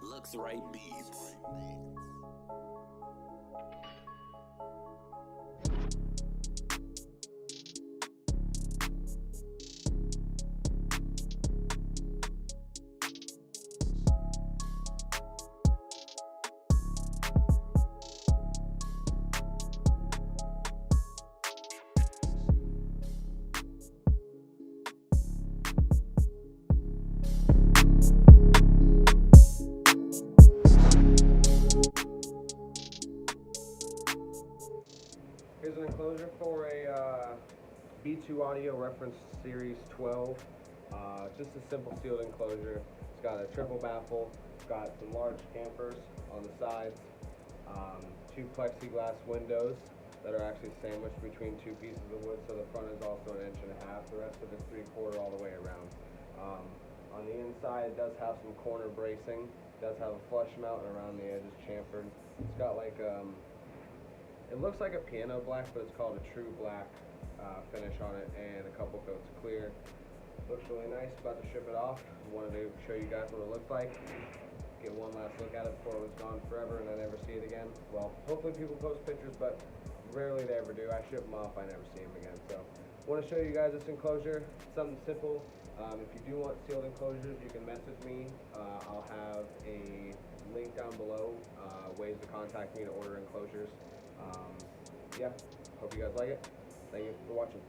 Looks right beats. Here's an enclosure for a B2 Audio Reference Series 12. Just a simple sealed enclosure. It's got a triple baffle. It's got some large campers on the sides. Two plexiglass windows that are actually sandwiched between two pieces of wood. So the front is also 1.5 inches. The rest of it's 3/4 all the way around. On the inside, it does have some corner bracing. It does have a flush mount, and around the edges chamfered. It's got like it looks like a piano black, but it's called a true black finish on it, and a couple coats of clear. Looks really nice. About to ship it off. Wanted to show you guys what it looked like. Get one last look at it before it was gone forever and I never see it again. Well, hopefully people post pictures, but rarely they ever do. I ship them off, I never see them again. So, want to show you guys this enclosure. Something simple. If you do want sealed enclosures, you can message me. I'll have a link down below, ways to contact me to order enclosures. Yeah, hope you guys like it. Thank you for watching.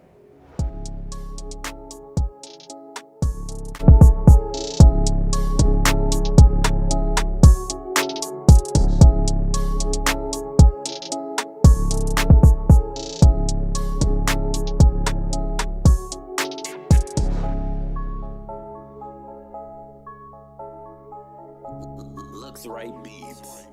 Looks right beats.